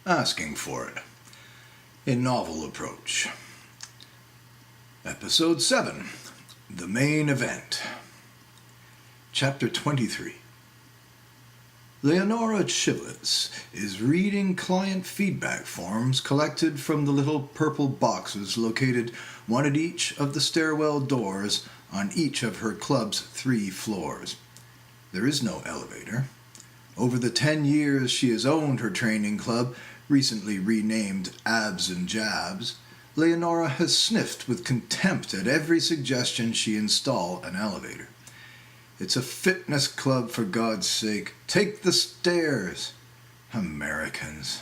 asking for it. A novel approach. Episode 7. The Main Event. Chapter 23. Leonora Chivlets is reading client feedback forms collected from the little purple boxes located one at each of the stairwell doors on each of her club's 3 floors. There is no elevator. Over the 10 years she has owned her training club, recently renamed Abs and Jabs, Leonora has sniffed with contempt at every suggestion she install an elevator. It's a fitness club, for God's sake. Take the stairs. Americans.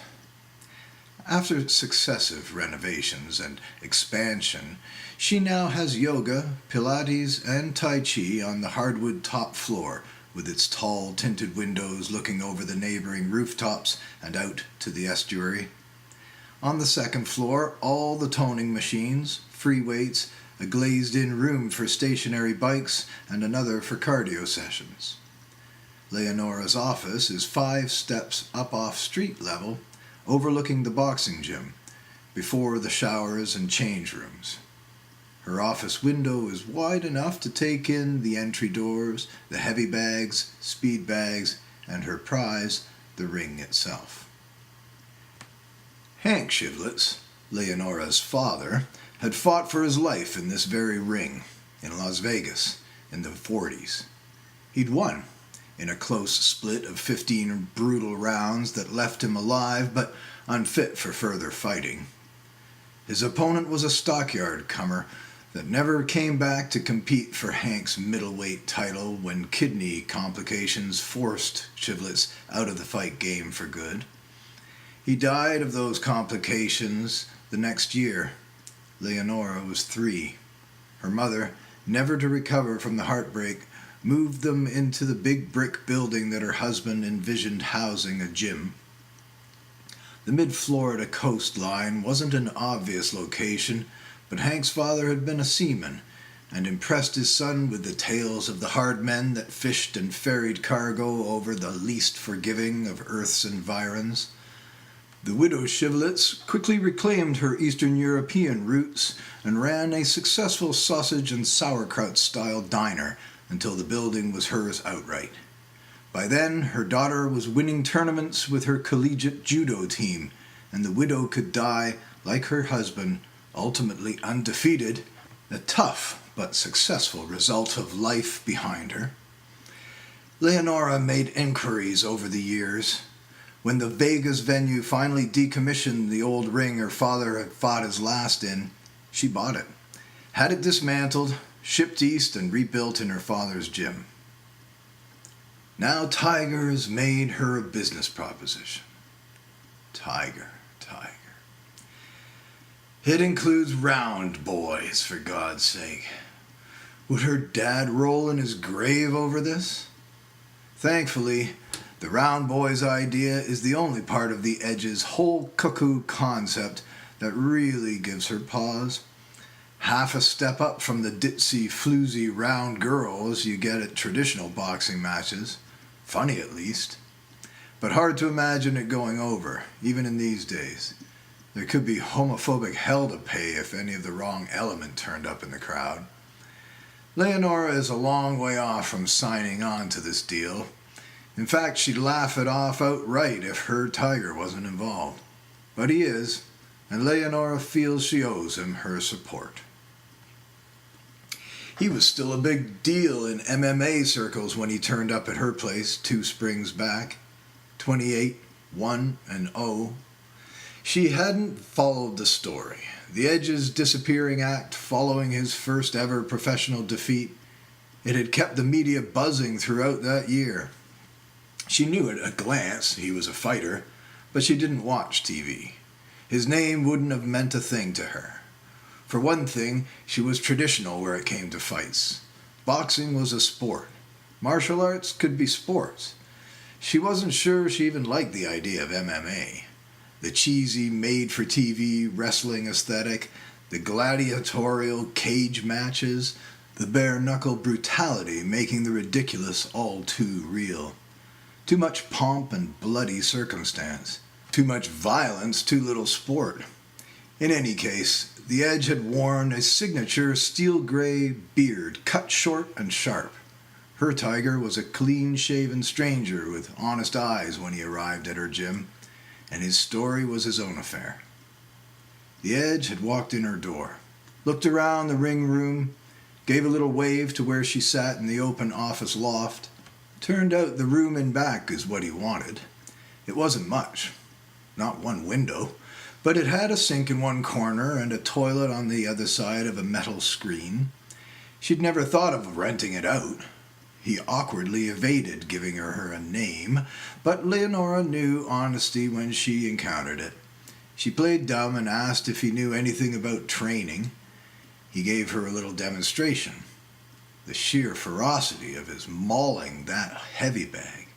After successive renovations and expansion, she now has yoga, Pilates, and Tai Chi on the hardwood top floor, with its tall tinted windows looking over the neighboring rooftops and out to the estuary. On the second floor, all the toning machines, free weights, a glazed-in room for stationary bikes, and another for cardio sessions. Leonora's office is 5 steps up off street level, overlooking the boxing gym, before the showers and change rooms. Her office window is wide enough to take in the entry doors, the heavy bags, speed bags, and her prize, the ring itself. Hank Chivlets, Leonora's father, had fought for his life in this very ring, in Las Vegas, in the 40s. He'd won, in a close split of 15 brutal rounds that left him alive but unfit for further fighting. His opponent was a stockyard comer that never came back to compete for Hank's middleweight title when kidney complications forced Chivlets out of the fight game for good. He died of those complications the next year. Leonora was 3. Her mother, never to recover from the heartbreak, moved them into the big brick building that her husband envisioned housing a gym. The mid-Florida coastline wasn't an obvious location, but Hank's father had been a seaman and impressed his son with the tales of the hard men that fished and ferried cargo over the least forgiving of Earth's environs. The widow Chivlets quickly reclaimed her Eastern European roots and ran a successful sausage and sauerkraut-style diner until the building was hers outright. By then, her daughter was winning tournaments with her collegiate judo team, and the widow could die, like her husband, ultimately undefeated, a tough but successful result of life behind her. Leonora made inquiries over the years. When the Vegas venue finally decommissioned the old ring her father had fought his last in, she bought it, had it dismantled, shipped east, and rebuilt in her father's gym. Now Tiger has made her a business proposition. Tiger. It includes round boys, for God's sake. Would her dad roll in his grave over this? Thankfully, the round boy's idea is the only part of the Edge's whole cuckoo concept that really gives her pause. Half a step up from the ditzy, floozy round girls you get at traditional boxing matches. Funny, at least. But hard to imagine it going over, even in these days. There could be homophobic hell to pay if any of the wrong element turned up in the crowd. Leonora is a long way off from signing on to this deal. In fact, she'd laugh it off outright if her Tiger wasn't involved. But he is, and Leonora feels she owes him her support. He was still a big deal in MMA circles when he turned up at her place 2 springs back. 28, 1-0. She hadn't followed the story. The Edge's disappearing act following his first ever professional defeat. It had kept the media buzzing throughout that year. She knew at a glance he was a fighter, but she didn't watch TV. His name wouldn't have meant a thing to her. For one thing, she was traditional where it came to fights. Boxing was a sport. Martial arts could be sports. She wasn't sure she even liked the idea of MMA. The cheesy, made-for-TV wrestling aesthetic, the gladiatorial cage matches, the bare-knuckle brutality making the ridiculous all too real. Too much pomp and bloody circumstance. Too much violence, too little sport. In any case, the Edge had worn a signature steel-gray beard, cut short and sharp. Her Tiger was a clean-shaven stranger with honest eyes when he arrived at her gym, and his story was his own affair. The Edge had walked in her door, looked around the ring room, gave a little wave to where she sat in the open office loft. Turned out the room in back is what he wanted. It wasn't much, not one window, but it had a sink in one corner and a toilet on the other side of a metal screen. She'd never thought of renting it out. He awkwardly evaded giving her a name, but Leonora knew honesty when she encountered it. She played dumb and asked if he knew anything about training. He gave her a little demonstration. The sheer ferocity of his mauling that heavy bag.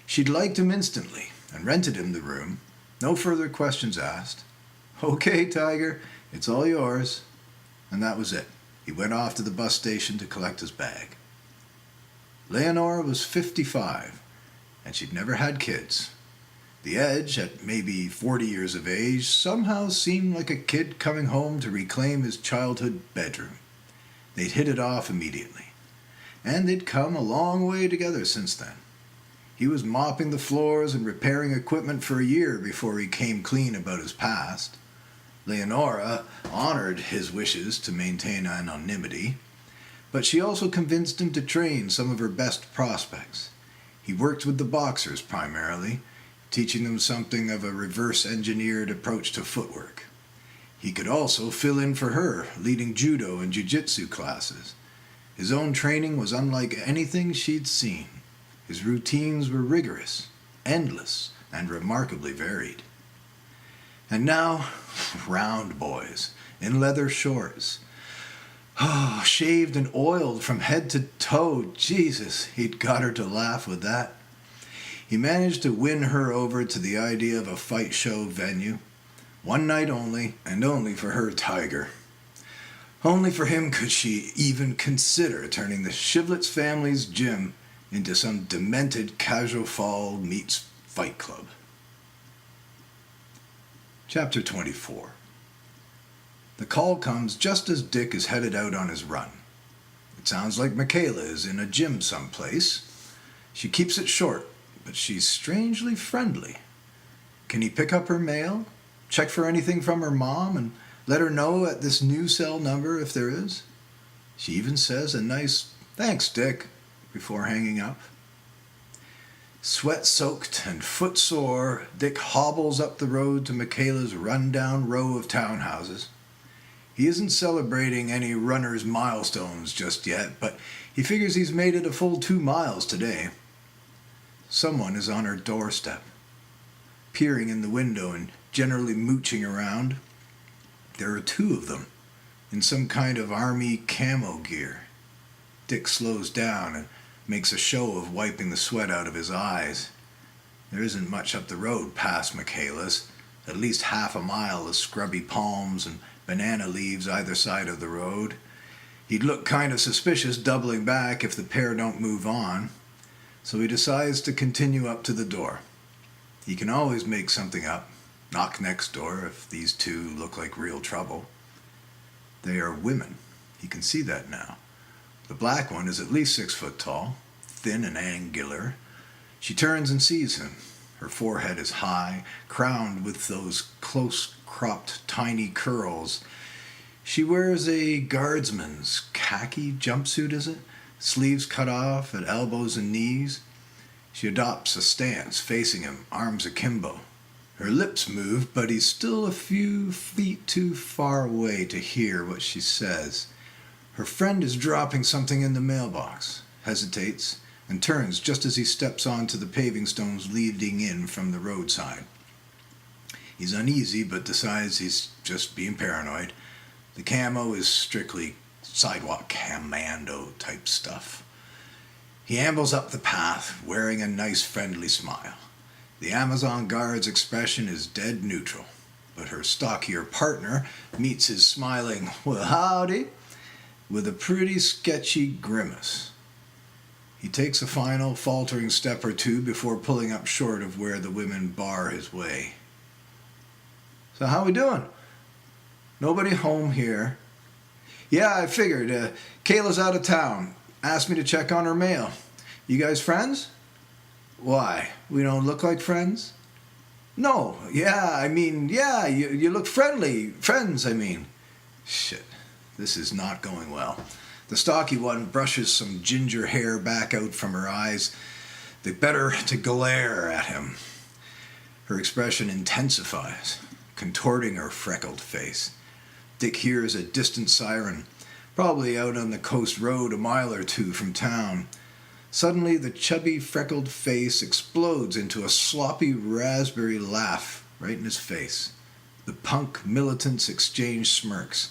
She'd liked him instantly and rented him the room. No further questions asked. "Okay, Tiger, it's all yours." And that was it. He went off to the bus station to collect his bag. Leonora was 55, and she'd never had kids. The Edge, at maybe 40 years of age, somehow seemed like a kid coming home to reclaim his childhood bedroom. They'd hit it off immediately, and they'd come a long way together since then. He was mopping the floors and repairing equipment for a year before he came clean about his past. Leonora honored his wishes to maintain anonymity, but she also convinced him to train some of her best prospects. He worked with the boxers primarily, teaching them something of a reverse-engineered approach to footwork. He could also fill in for her, leading judo and jiu-jitsu classes. His own training was unlike anything she'd seen. His routines were rigorous, endless, and remarkably varied. And now, round boys, in leather shorts. Oh, shaved and oiled from head to toe. Jesus, he'd got her to laugh with that. He managed to win her over to the idea of a fight show venue. One night only, and only for her Tiger. Only for him could she even consider turning the Shivlets family's gym into some demented casual fall meets fight club. Chapter 24. The call comes just as Dick is headed out on his run. It sounds like Michaela is in a gym someplace. She keeps it short, but she's strangely friendly. Can he pick up her mail, check for anything from her mom, and let her know at this new cell number if there is? She even says a nice, "Thanks, Dick," before hanging up. Sweat-soaked and foot-sore, Dick hobbles up the road to Michaela's run-down row of townhouses. He isn't celebrating any runner's milestones just yet, but he figures he's made it a full 2 miles today. Someone is on her doorstep, peering in the window and generally mooching around. There are 2 of them, in some kind of army camo gear. Dick slows down and makes a show of wiping the sweat out of his eyes. There isn't much up the road past Michaela's, at least half a mile of scrubby palms and banana leaves either side of the road. He'd look kind of suspicious doubling back if the pair don't move on, so he decides to continue up to the door. He can always make something up, knock next door if these 2 look like real trouble. They are women. He can see that now. The black one is at least 6 foot tall, thin and angular. She turns and sees him. Her forehead is high, crowned with those close-cropped tiny curls. She wears a guardsman's khaki jumpsuit, is it? Sleeves cut off at elbows and knees. She adopts a stance, facing him, arms akimbo. Her lips move, but he's still a few feet too far away to hear what she says. Her friend is dropping something in the mailbox, hesitates, and turns just as he steps onto the paving stones leading in from the roadside. He's uneasy, but decides he's just being paranoid. The camo is strictly sidewalk commando type stuff. He ambles up the path, wearing a nice friendly smile. The Amazon guard's expression is dead neutral, but her stockier partner meets his smiling, "Well, howdy," with a pretty sketchy grimace. He takes a final, faltering step or two before pulling up short of where the women bar his way. "So how we doing?" "Nobody home here." "Yeah, I figured. Kayla's out of town. Asked me to check on her mail. You guys friends?" "Why? We don't look like friends?" "No, yeah, you look friendly. Friends, I mean." Shit, this is not going well. The stocky one brushes some ginger hair back out from her eyes, the better to glare at him. Her expression intensifies, contorting her freckled face. Dick hears a distant siren, probably out on the coast road a mile or two from town. Suddenly, the chubby, freckled face explodes into a sloppy raspberry laugh right in his face. The punk militants exchange smirks,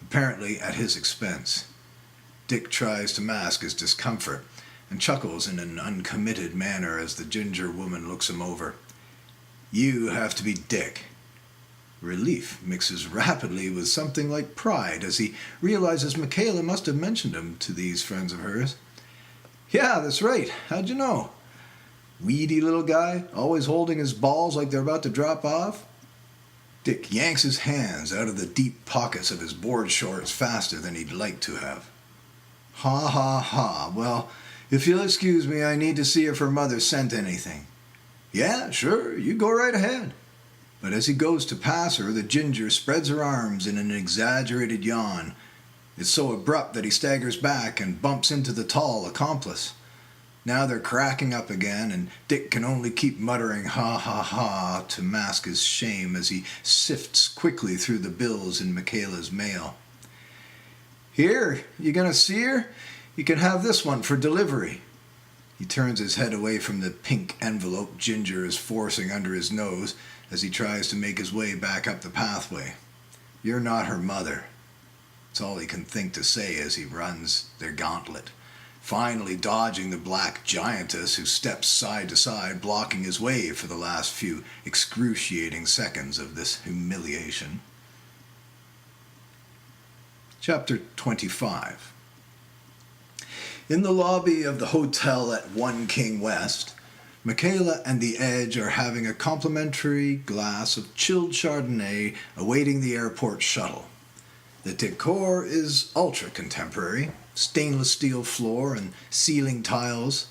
apparently at his expense. Dick tries to mask his discomfort and chuckles in an uncommitted manner as the ginger woman looks him over. "You have to be Dick." Relief mixes rapidly with something like pride as he realizes Michaela must have mentioned him to these friends of hers. "Yeah, that's right. How'd you know?" "Weedy little guy, always holding his balls like they're about to drop off." Dick yanks his hands out of the deep pockets of his board shorts faster than he'd like to have. "Ha ha ha. Well, if you'll excuse me, I need to see if her mother sent anything." "Yeah, sure, you go right ahead." But as he goes to pass her, the ginger spreads her arms in an exaggerated yawn. It's so abrupt that he staggers back and bumps into the tall accomplice. Now they're cracking up again, and Dick can only keep muttering ha ha ha to mask his shame as he sifts quickly through the bills in Michaela's mail. "Here, you gonna see her? You can have this one for delivery." He turns his head away from the pink envelope Ginger is forcing under his nose as he tries to make his way back up the pathway. "You're not her mother." It's all he can think to say as he runs their gauntlet, finally dodging the black giantess who steps side to side, blocking his way for the last few excruciating seconds of this humiliation. Chapter 25. In the lobby of the hotel at 1 King West, Michaela and the Edge are having a complimentary glass of chilled Chardonnay awaiting the airport shuttle. The decor is ultra-contemporary, stainless steel floor and ceiling tiles,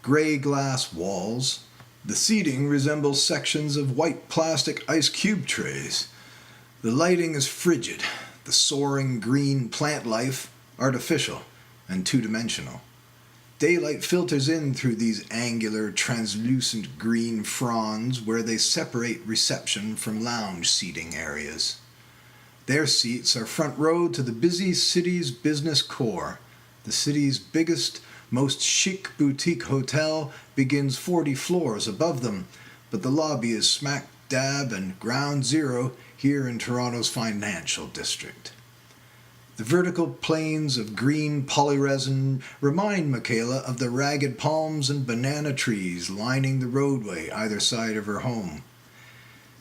gray glass walls. The seating resembles sections of white plastic ice cube trays. The lighting is frigid, the soaring green plant life artificial and two-dimensional. Daylight filters in through these angular, translucent green fronds where they separate reception from lounge seating areas. Their seats are front row to the busy city's business core. The city's biggest, most chic boutique hotel begins 40 floors above them, but the lobby is smack dab and ground zero here in Toronto's financial district. The vertical plains of green polyresin remind Michaela of the ragged palms and banana trees lining the roadway either side of her home.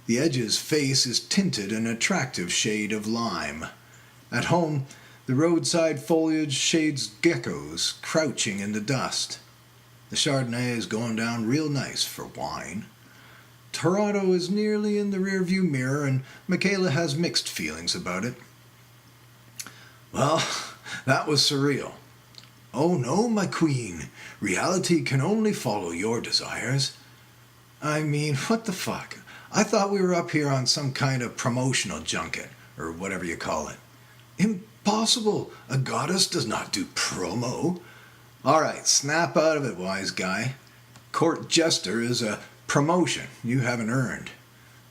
The Edge's face is tinted an attractive shade of lime. At home, the roadside foliage shades geckos crouching in the dust. The Chardonnay is going down real nice for wine. Toronto is nearly in the rearview mirror, and Michaela has mixed feelings about it. "Well, that was surreal." "Oh no, my queen. Reality can only follow your desires." "I mean, what the fuck? I thought we were up here on some kind of promotional junket, or whatever you call it." "Impossible. A goddess does not do promo." "All right, snap out of it, wise guy. Court jester is a promotion you haven't earned.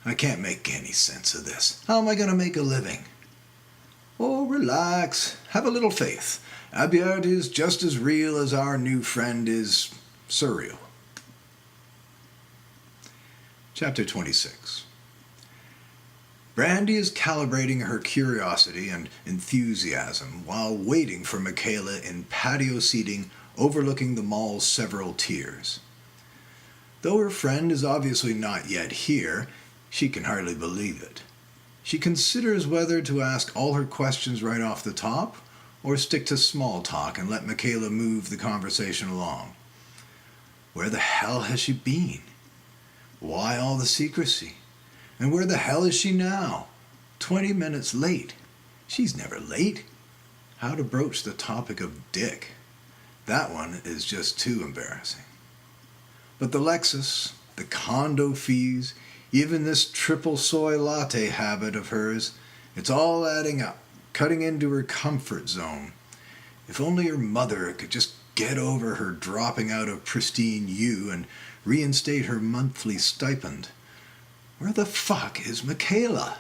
I can't make any sense of this. How am I going to make a living?" "Oh, relax. Have a little faith. Abiyard is just as real as our new friend is surreal." Chapter 26. Brandy is calibrating her curiosity and enthusiasm while waiting for Michaela in patio seating overlooking the mall's several tiers. Though her friend is obviously not yet here, she can hardly believe it. She considers whether to ask all her questions right off the top, or stick to small talk and let Michaela move the conversation along? Where the hell has she been? Why all the secrecy? And where the hell is she now? 20 minutes late. She's never late. How to broach the topic of dick? That one is just too embarrassing. But the Lexus, the condo fees, even this triple soy latte habit of hers, it's all adding up, cutting into her comfort zone. If only her mother could just get over her dropping out of pristine U and reinstate her monthly stipend. Where the fuck is Michaela?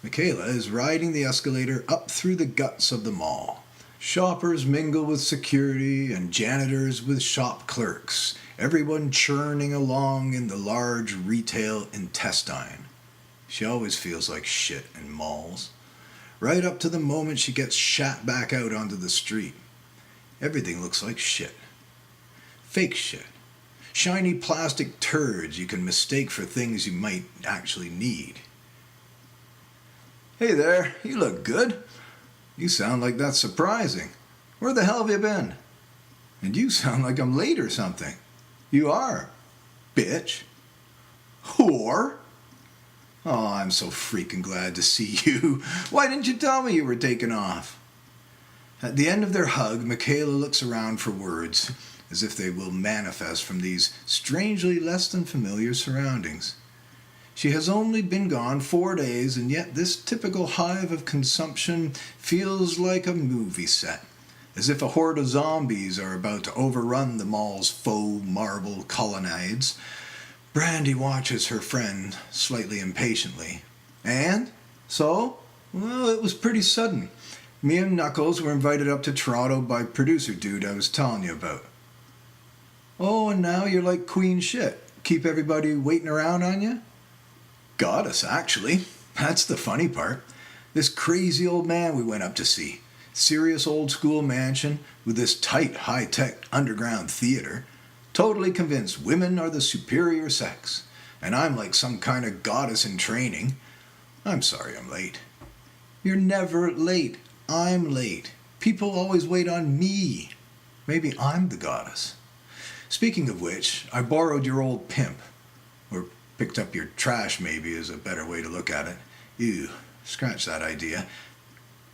Michaela is riding the escalator up through the guts of the mall. Shoppers mingle with security and janitors with shop clerks, everyone churning along in the large retail intestine. She always feels like shit in malls, right up to the moment she gets shat back out onto the street. Everything looks like shit. Fake shit. Shiny plastic turds you can mistake for things you might actually need. Hey there, you look good. You sound like that's surprising. Where the hell have you been? And you sound like I'm late or something. You are, bitch. Whore. Oh, I'm so freaking glad to see you. Why didn't you tell me you were taking off? At the end of their hug, Michaela looks around for words, as if they will manifest from these strangely less than familiar surroundings. She has only been gone 4 days, and yet this typical hive of consumption feels like a movie set, as if a horde of zombies are about to overrun the mall's faux marble colonnades. Brandy watches her friend slightly impatiently. And? So? Well, it was pretty sudden. Me and Knuckles were invited up to Toronto by producer dude I was telling you about. Oh, and now you're like queen shit. Keep everybody waiting around on you? Goddess, actually. That's the funny part. This crazy old man we went up to see. Serious old school mansion with this tight high-tech underground theater. Totally convinced women are the superior sex. And I'm like some kind of goddess in training. I'm sorry I'm late. You're never late. I'm late. People always wait on me. Maybe I'm the goddess. Speaking of which, I borrowed your old pimp. Or picked up your trash, maybe, is a better way to look at it. Ew, scratch that idea.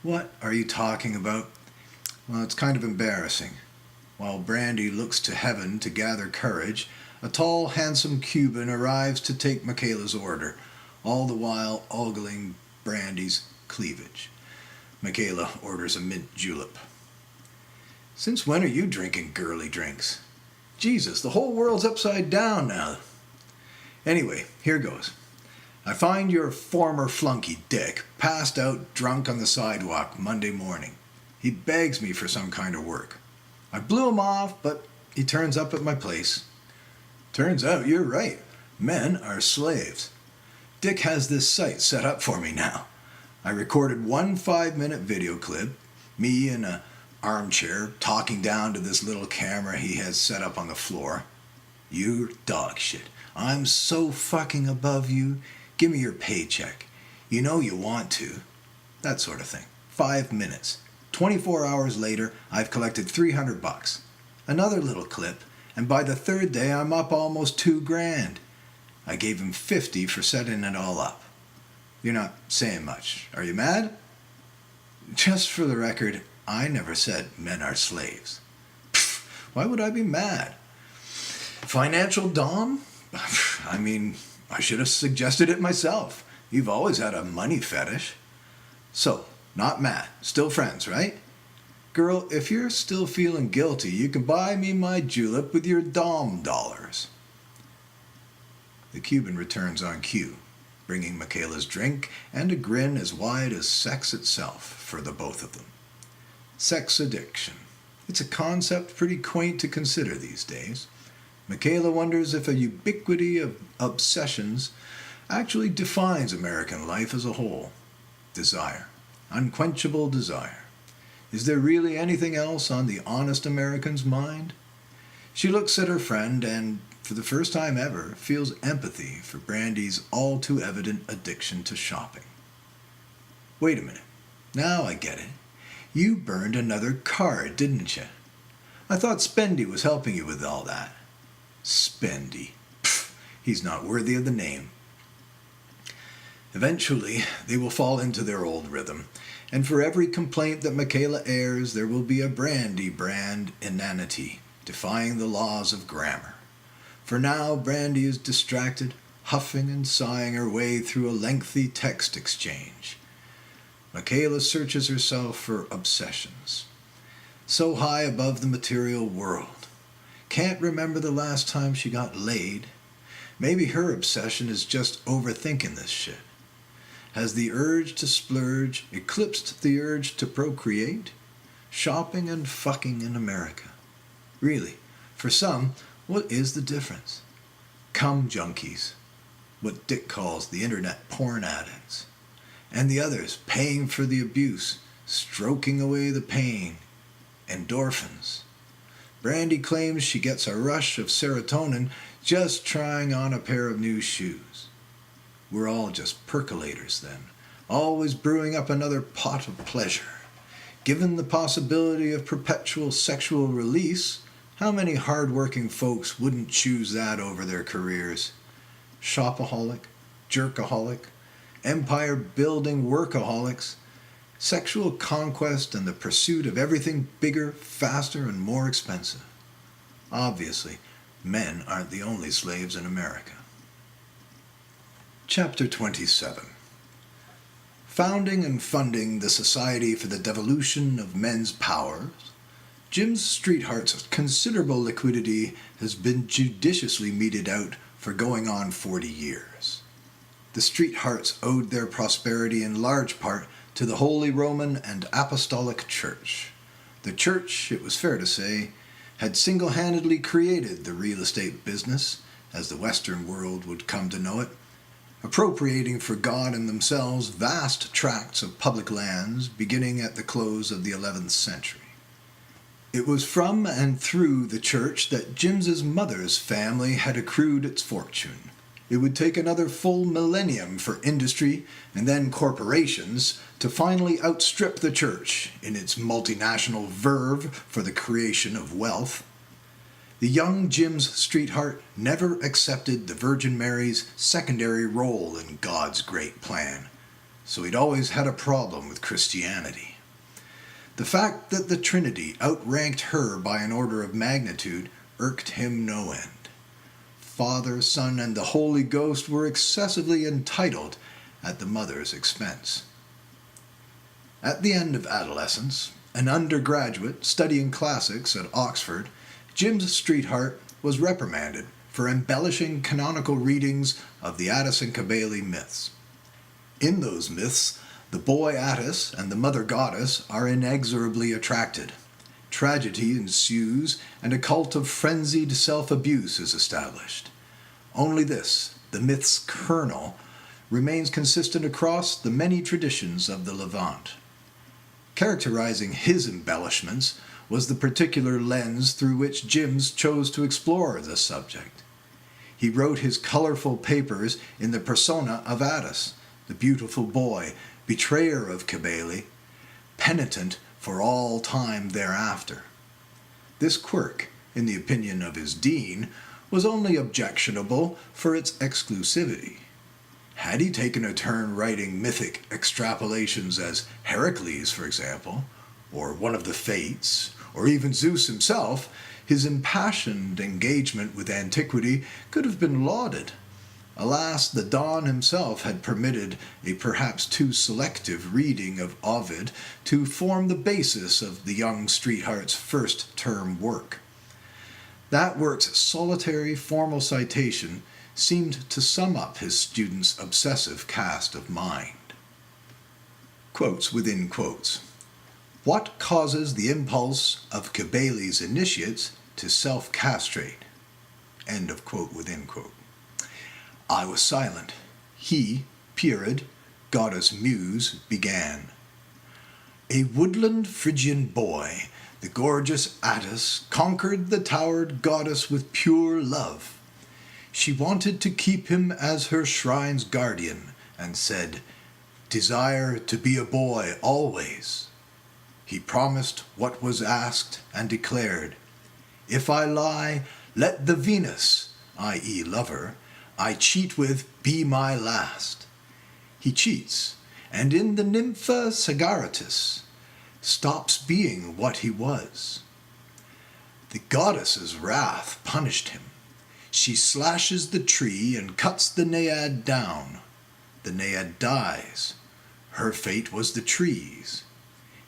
What are you talking about? Well, it's kind of embarrassing. While Brandy looks to heaven to gather courage, a tall, handsome Cuban arrives to take Michaela's order, all the while ogling Brandy's cleavage. Michaela orders a mint julep. Since when are you drinking girly drinks? Jesus, the whole world's upside down now. Anyway, here goes. I find your former flunky Dick passed out drunk on the sidewalk Monday morning. He begs me for some kind of work. I blew him off, but he turns up at my place. Turns out you're right. Men are slaves. Dick has this site set up for me now. I recorded one 5-minute video clip, me in an armchair talking down to this little camera he has set up on the floor. You're dog shit. I'm so fucking above you. Give me your paycheck. You know you want to. That sort of thing. 5 minutes. 24 hours later, I've collected $300. Another little clip, and by the third day, I'm up almost $2,000. I gave him $50 for setting it all up. You're not saying much. Are you mad? Just for the record, I never said men are slaves. Pfft, why would I be mad? Financial dom? I mean, I should have suggested it myself. You've always had a money fetish. So, not mad. Still friends, right? Girl, if you're still feeling guilty, you can buy me my julep with your dom dollars. The Cuban returns on cue, bringing Michaela's drink and a grin as wide as sex itself for the both of them. Sex addiction. It's a concept pretty quaint to consider these days. Michaela wonders if a ubiquity of obsessions actually defines American life as a whole. Desire. Unquenchable desire. Is there really anything else on the honest American's mind? She looks at her friend and, for the first time ever, feels empathy for Brandy's all-too-evident addiction to shopping. Wait a minute. Now I get it. You burned another card, didn't you? I thought Spendy was helping you with all that. Spendy. Pfft, he's not worthy of the name. Eventually, they will fall into their old rhythm, and for every complaint that Michaela airs, there will be a Brandy-brand inanity, defying the laws of grammar. For now, Brandy is distracted, huffing and sighing her way through a lengthy text exchange. Michaela searches herself for obsessions. So high above the material world. Can't remember the last time she got laid. Maybe her obsession is just overthinking this shit. Has the urge to splurge eclipsed the urge to procreate? Shopping and fucking in America. Really, for some, what is the difference? Cum junkies, what Dick calls the internet porn addicts, and the others paying for the abuse, stroking away the pain, endorphins. Brandy claims she gets a rush of serotonin just trying on a pair of new shoes. We're all just percolators then, always brewing up another pot of pleasure. Given the possibility of perpetual sexual release, how many hard-working folks wouldn't choose that over their careers? Shopaholic, jerkaholic, empire-building workaholics, sexual conquest and the pursuit of everything bigger, faster, and more expensive. Obviously, men aren't the only slaves in America. Chapter 27. Founding and funding the Society for the Devolution of Men's Powers, Jim's Streetheart's considerable liquidity has been judiciously meted out for going on 40 years. The Streethearts owed their prosperity in large part to the Holy Roman and Apostolic Church. The Church, it was fair to say, had single-handedly created the real estate business, as the Western world would come to know it, appropriating for God and themselves vast tracts of public lands beginning at the close of the 11th century. It was from and through the church that Jim's mother's family had accrued its fortune. It would take another full millennium for industry and then corporations to finally outstrip the church in its multinational verve for the creation of wealth. The young Jim's Streetheart never accepted the Virgin Mary's secondary role in God's great plan, so he'd always had a problem with Christianity. The fact that the Trinity outranked her by an order of magnitude irked him no end. Father, Son, and the Holy Ghost were excessively entitled at the mother's expense. At the end of adolescence, an undergraduate studying classics at Oxford, Jim's Streetheart was reprimanded for embellishing canonical readings of the Attis and Cybele myths. In those myths, the boy Attis and the mother goddess are inexorably attracted. Tragedy ensues, and a cult of frenzied self-abuse is established. Only this, the myth's kernel, remains consistent across the many traditions of the Levant. Characterizing his embellishments was the particular lens through which Jim's chose to explore the subject. He wrote his colorful papers in the persona of Attis, the beautiful boy, betrayer of Cybele, penitent for all time thereafter. This quirk, in the opinion of his dean, was only objectionable for its exclusivity. Had he taken a turn writing mythic extrapolations as Heracles, for example, or one of the Fates, or even Zeus himself, his impassioned engagement with antiquity could have been lauded. Alas, the Don himself had permitted a perhaps too selective reading of Ovid to form the basis of the young Streetheart's first-term work. That work's solitary formal citation seemed to sum up his student's obsessive cast of mind. Quotes within quotes. What causes the impulse of Cybele's initiates to self-castrate? End of quote within quote. I was silent. He, Pierid, goddess Muse, began. A woodland Phrygian boy, the gorgeous Attis, conquered the towered goddess with pure love. She wanted to keep him as her shrine's guardian, and said, "Desire to be a boy always." He promised what was asked and declared, "If I lie, let the Venus, i.e. lover, I cheat with be my last." He cheats, and in the Nympha Sagaratis stops being what he was. The goddess's wrath punished him. She slashes the tree and cuts the naiad down. The naiad dies. Her fate was the tree's.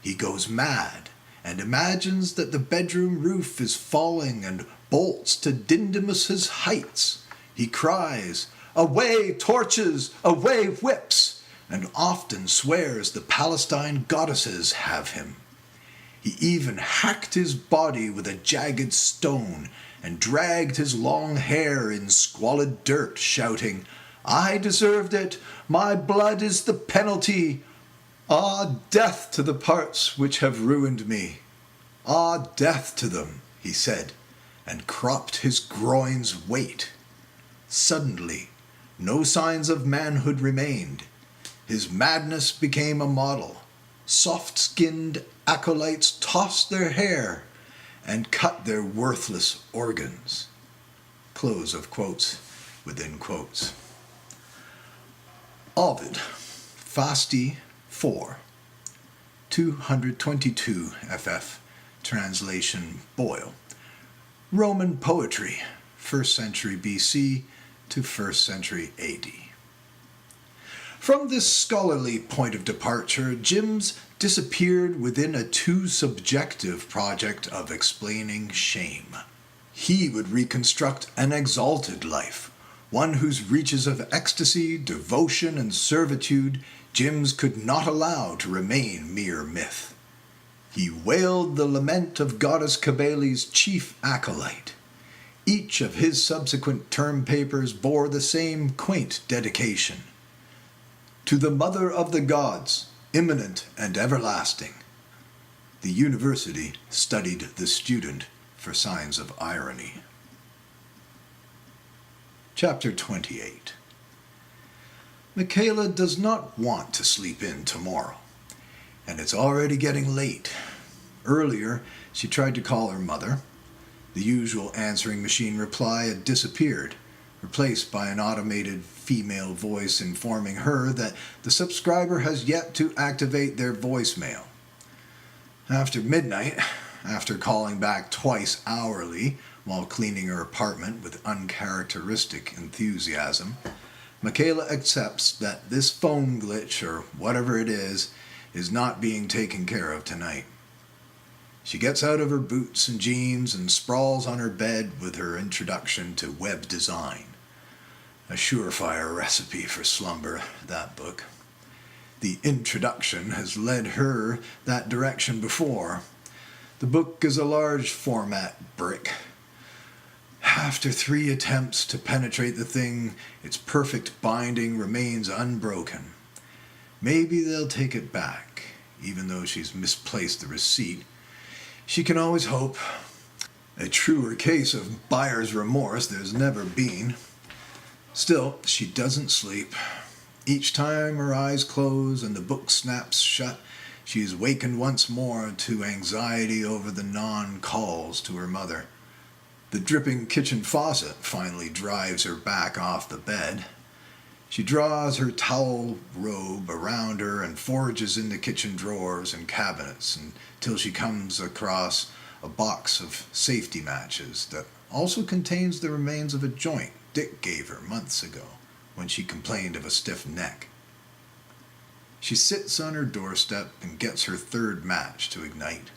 He goes mad and imagines that the bedroom roof is falling and bolts to Dindymus's heights. He cries, "Away torches, away whips," and often swears the Palestine goddesses have him. He even hacked his body with a jagged stone and dragged his long hair in squalid dirt, shouting, "I deserved it, my blood is the penalty. Ah, death to the parts which have ruined me. Ah, death to them," he said, and cropped his groin's weight. Suddenly, no signs of manhood remained. His madness became a model. Soft-skinned acolytes tossed their hair and cut their worthless organs. Close of quotes within quotes. Ovid, Fasti 4, 222 ff. Translation Boyle. Roman poetry, 1st century BC to 1st century AD. From this scholarly point of departure, Jims disappeared within a too subjective project of explaining shame. He would reconstruct an exalted life, one whose reaches of ecstasy, devotion, and servitude Jims could not allow to remain mere myth. He wailed the lament of goddess Cybele's chief acolyte. Each of his subsequent term papers bore the same quaint dedication. To the mother of the gods, immanent and everlasting. The university studied the student for signs of irony. Chapter 28. Michaela does not want to sleep in tomorrow, and it's already getting late. Earlier, she tried to call her mother. The usual answering machine reply had disappeared, replaced by an automated female voice informing her that the subscriber has yet to activate their voicemail. After midnight, after calling back twice hourly while cleaning her apartment with uncharacteristic enthusiasm, Michaela accepts that this phone glitch, or whatever it is not being taken care of tonight. She gets out of her boots and jeans and sprawls on her bed with her introduction to web design. A surefire recipe for slumber, that book. The introduction has led her that direction before. The book is a large format brick. After 3 attempts to penetrate the thing, its perfect binding remains unbroken. Maybe they'll take it back, even though she's misplaced the receipt. She can always hope. A truer case of buyer's remorse there's never been. Still, she doesn't sleep. Each time her eyes close and the book snaps shut, she is wakened once more to anxiety over the non-calls to her mother. The dripping kitchen faucet finally drives her back off the bed. She draws her towel robe around her and forages in the kitchen drawers and cabinets until she comes across a box of safety matches that also contains the remains of a joint Dick gave her months ago when she complained of a stiff neck. She sits on her doorstep and gets her 3rd match to ignite.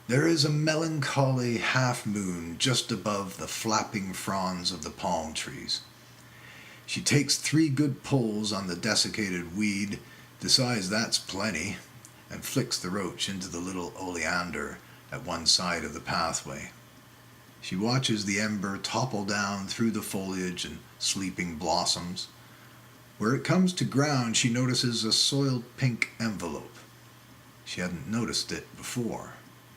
There is a melancholy half-moon just above the flapping fronds of the palm trees. She takes 3 good pulls on the desiccated weed, decides that's plenty, and flicks the roach into the little oleander at one side of the pathway. She watches the ember topple down through the foliage and sleeping blossoms. Where it comes to ground, she notices a soiled pink envelope. She hadn't noticed it before,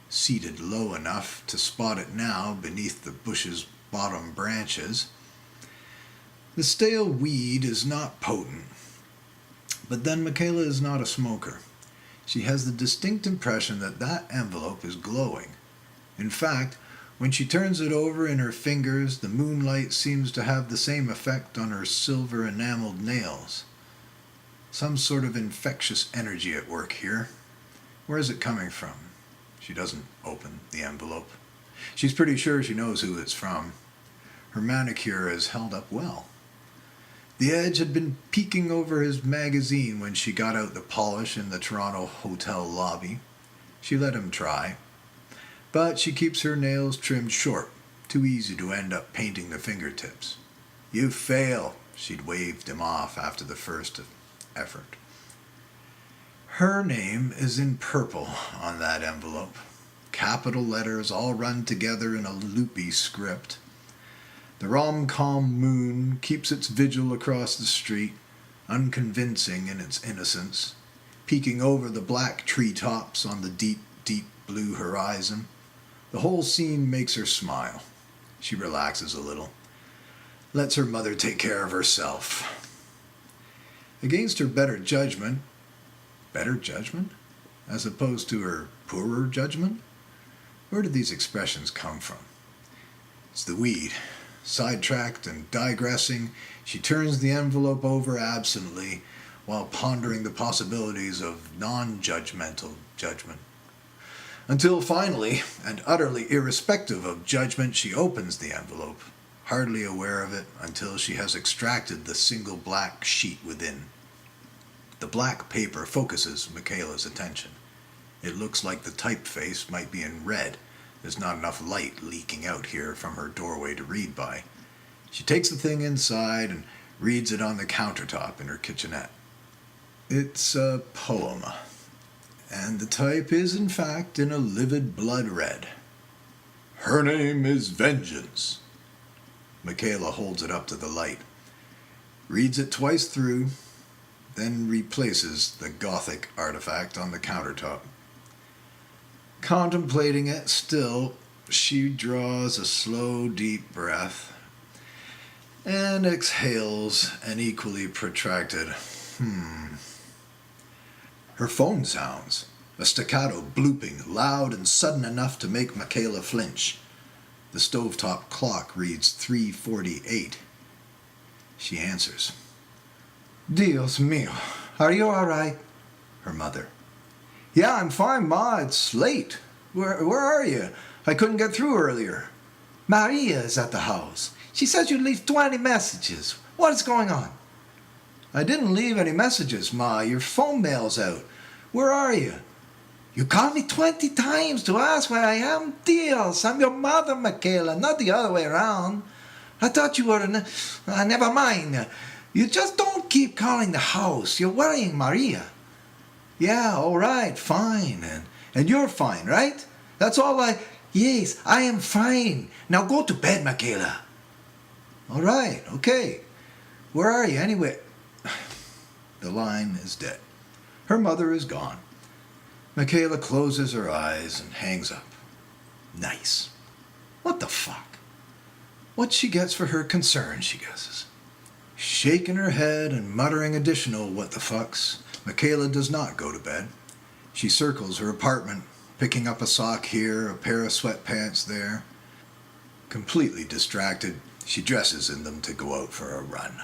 seated low enough to spot it now beneath the bush's bottom branches. The stale weed is not potent, but then Michaela is not a smoker. She has the distinct impression that that envelope is glowing. In fact, when she turns it over in her fingers, the moonlight seems to have the same effect on her silver enameled nails. Some sort of infectious energy at work here. Where is it coming from? She doesn't open the envelope. She's pretty sure she knows who it's from. Her manicure has held up well. The edge had been peeking over his magazine when she got out the polish in the Toronto hotel lobby. She let him try. But she keeps her nails trimmed short, too easy to end up painting the fingertips. You fail, she'd waved him off after the first effort. Her name is in purple on that envelope. Capital letters all run together in a loopy script. The rom-com moon keeps its vigil across the street, unconvincing in its innocence, peeking over the black treetops on the deep, deep blue horizon. The whole scene makes her smile. She relaxes a little, lets her mother take care of herself. Against her better judgment, as opposed to her poorer judgment? Where do these expressions come from? It's the weed. Sidetracked and digressing, she turns the envelope over absently while pondering the possibilities of non-judgmental judgment. Until finally, and utterly irrespective of judgment, she opens the envelope, hardly aware of it until she has extracted the single black sheet within. The black paper focuses Michaela's attention. It looks like the typeface might be in red. There's not enough light leaking out here from her doorway to read by. She takes the thing inside and reads it on the countertop in her kitchenette. It's a poem, and the type is in fact in a livid blood red. Her name is Vengeance. Michaela holds it up to the light, reads it twice through, then replaces the Gothic artifact on the countertop. Contemplating it still, she draws a slow, deep breath and exhales an equally protracted Her phone sounds, a staccato blooping, loud and sudden enough to make Michaela flinch. The stovetop clock reads 3:48. She answers. Dios mío, are you all right? Her mother. Yeah, I'm fine, Ma. It's late. Where are you? I couldn't get through earlier. Maria is at the house. She says you leave 20 messages. What is going on? I didn't leave any messages, Ma. Your phone mail's out. Where are you? You called me 20 times to ask where I am. Dios, I'm your mother, Michaela, not the other way around. I thought you were... never mind. You just don't keep calling the house. You're worrying Maria. Yeah, all right, fine. And you're fine, right? That's all Yes, I am fine. Now go to bed, Michaela. All right, okay. Where are you anyway? The line is dead. Her mother is gone. Michaela closes her eyes and hangs up. Nice. What the fuck? What she gets for her concern, she guesses. Shaking her head and muttering additional what the fucks, Michaela does not go to bed. She circles her apartment, picking up a sock here, a pair of sweatpants there. Completely distracted, she dresses in them to go out for a run.